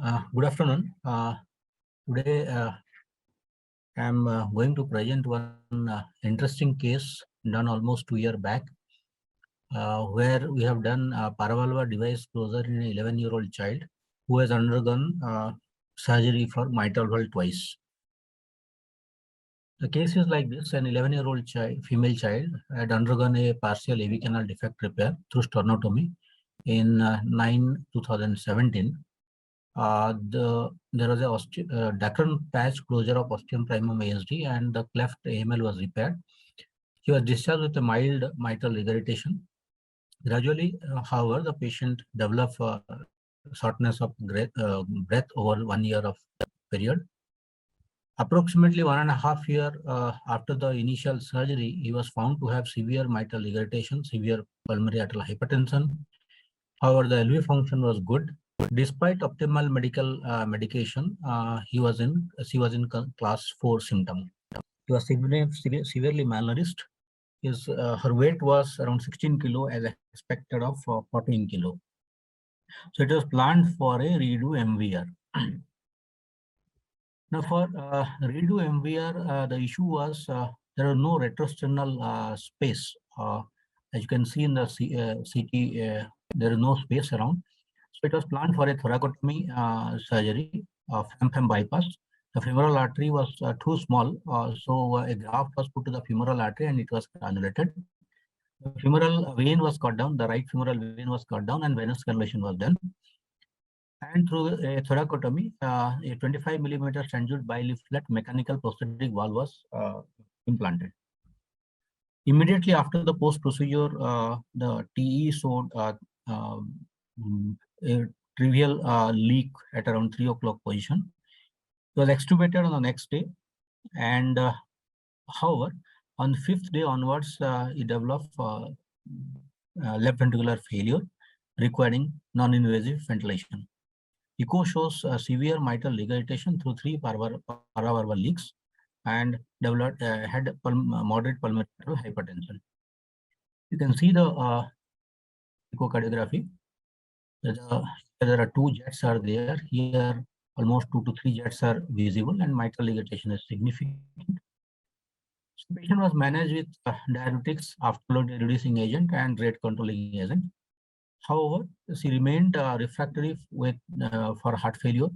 Good afternoon. Today, I'm going to present one interesting case done almost 2 years back, where we have done paravalvular device closure in an 11-year-old child who has undergone surgery for mitral valve twice. The case is like this: an 11-year-old child, female child, had undergone a partial AV canal defect repair through sternotomy in 9/2017. There was a Dacron patch closure of ostium primum ASD, and the cleft AML was repaired. He was discharged with a mild mitral regurgitation. Gradually, however, the patient developed shortness of breath over 1 year of period. Approximately 1.5 years after the initial surgery, he was found to have severe mitral regurgitation, severe pulmonary arterial hypertension. However, the LV function was good. Despite optimal medical medication, she was in class 4 symptom. He was severely malnourished. Her weight was around 16 kilo as expected of 14 kilo. So it was planned for a redo MVR. Now for redo MVR, the issue was there are no retrosternal space. As you can see in the CT, there is no space around. So it was planned for a thoracotomy surgery of FEM bypass. The femoral artery was too small, so a graft was put to the femoral artery and it was granulated. The femoral vein was cut down, the right femoral vein was cut down, and venous conversion was done. And through a thoracotomy, a 25 millimeter St. bileaflet mechanical prosthetic valve was implanted. Immediately after the post-procedure, the TE showed a trivial leak at around 3 o'clock position. It was extubated on the next day, and however, on the 5th day onwards, he developed left ventricular failure requiring non-invasive ventilation. Echo shows severe mitral regurgitation through 3 paravalvular leaks and developed had moderate pulmonary hypertension. You can see the echocardiography. There are 2 jets are there. Here, almost 2 to 3 jets are visible, and mitral regurgitation is significant. So the patient was managed with diuretics, afterload reducing agent, and rate controlling agent. However, she remained refractory with for heart failure.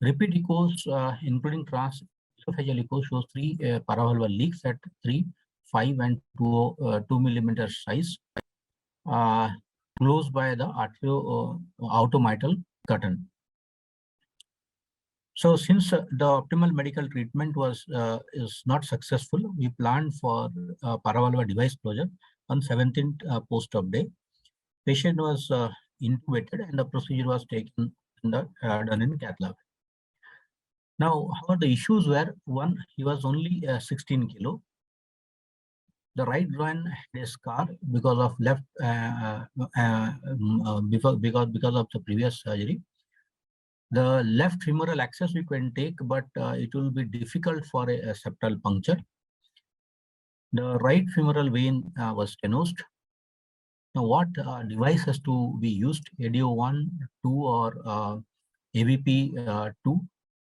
Repeat echoes, including transesophageal echoes, shows 3 paravalvular leaks at 3, 5, and 2 millimeter size, closed by the automitral curtain. So, since the optimal medical treatment is not successful, we planned for paravalvular device closure on 17th post-op day. Patient was intubated, and the procedure was taken done in cath lab. Now, however, the issues were: one, he was only 16 kilo. The right groin had a scar because of left because of the previous surgery. The left femoral access we can take, but it will be difficult for a septal puncture. The right femoral vein was stenosed. Now, what device has to be used? ADO1, 2, or AVP 2.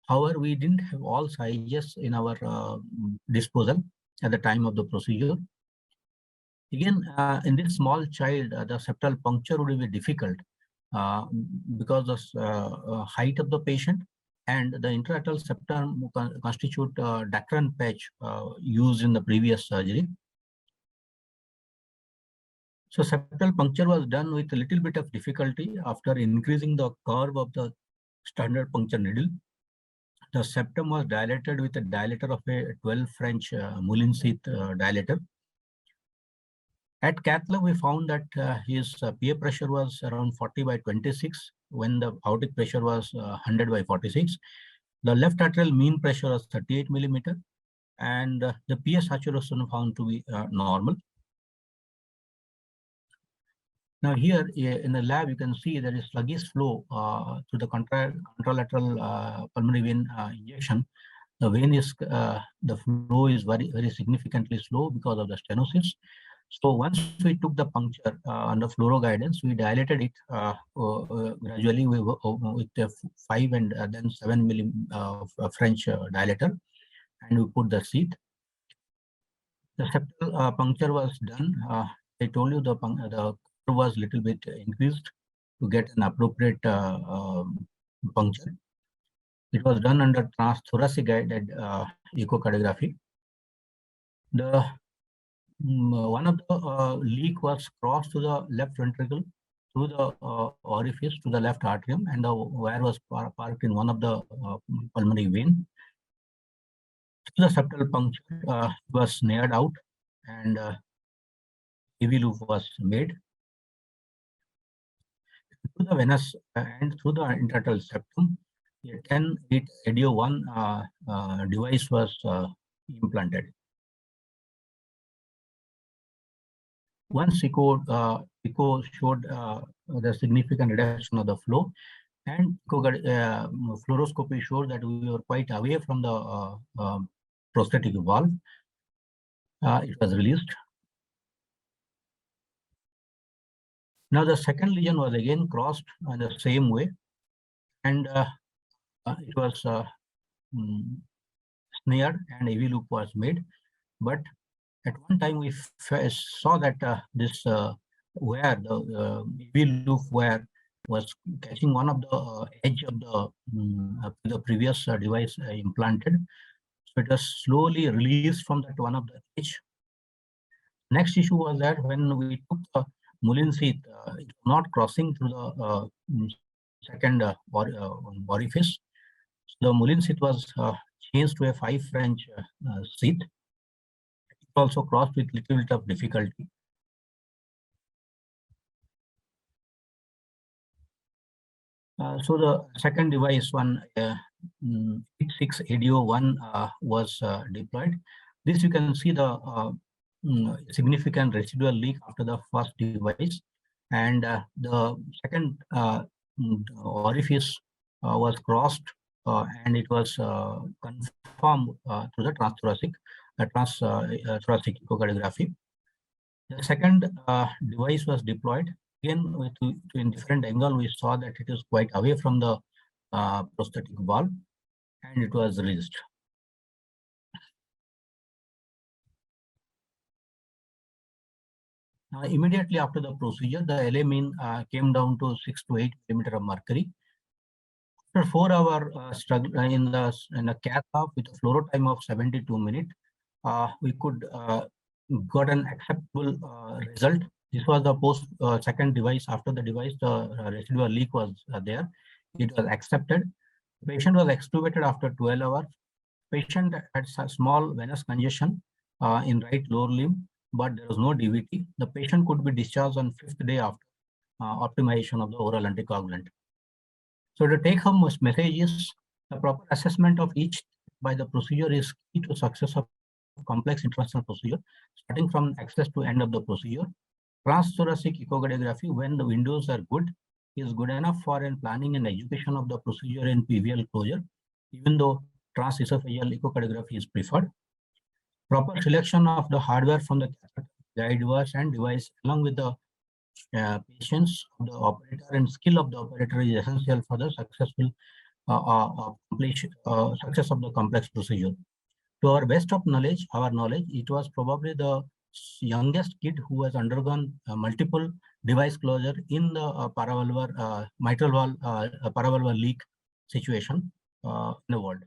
However, we didn't have all sizes in our disposal at the time of the procedure. Again, in this small child, the septal puncture would be difficult because of the height of the patient, and the intra-atrial septum constitute Dacron patch used in the previous surgery. So septal puncture was done with a little bit of difficulty after increasing the curve of the standard puncture needle. The septum was dilated with a dilator of a 12 French Moulin sheath dilator. At cath lab, we found that his PA pressure was around 40/26 when the aortic pressure was 100/46. The left atrial mean pressure was 38 millimeter, and the PA saturation found to be normal. Now here in the lab, you can see there is sluggish flow through the contralateral pulmonary vein injection. The vein is the flow is very significantly slow because of the stenosis. So once we took the puncture under fluoro guidance, we dilated it gradually with a 5 and then 7 milli French dilator, and we put the sheath. The septal puncture was done. I told you the curve was little bit increased to get an appropriate puncture. It was done under transthoracic guided echocardiography. The one of the leak was crossed to the left ventricle through the orifice to the left atrium, and the wire was parked in one of the pulmonary vein. The septal puncture was snared out, and AV loop was made. Through the venous and through the intertal septum, a 10-8 ADO 1 device was implanted. Once echo showed the significant reduction of the flow, and fluoroscopy showed that we were quite away from the prosthetic valve. It was released. Now the second lesion was again crossed in the same way, and it was snared and AV loop was made. But at one time we saw that this wire, the AV loop wire, was catching one of the edge of the previous device implanted. So it was slowly released from that one of the edge. Next issue was that when we took the Mullin sheath, it was not crossing through the second orifice. So the Mullin sheath was changed to a 5 French sheath. It also crossed with little bit of difficulty. So the second device, 86 ADO 1 was deployed. This you can see the significant residual leak after the first device, and the second orifice was crossed, and it was confirmed through the transthoracic echocardiography. The second device was deployed. Again, in different angle, we saw that it is quite away from the prosthetic valve, and it was released. Immediately after the procedure, the LA mean came down to 6 to 8 millimeter of mercury. After 4-hour struggle in the cath lab with a fluoro time of 72 minutes, we could got an acceptable result. This was the second device. After the device, the residual leak was there. It was accepted. The patient was extubated after 12 hours. Patient had a small venous congestion in right lower limb, but there was no DVT. The patient could be discharged on 5th day after optimization of the oral anticoagulant. So the take-home message is the proper assessment of each by the procedure is key to success of complex interventional procedure, starting from access to end of the procedure. Transthoracic echocardiography, when the windows are good, is good enough for planning and execution of the procedure in PVL closure, even though transesophageal echocardiography is preferred. Proper selection of the hardware from the guide wires and device, along with the patience of the operator and skill of the operator, is essential for the successful success of the complex procedure. To our best of knowledge, it was probably the youngest kid who has undergone multiple device closure in the paravalvular mitral valve paravalvular leak situation in the world.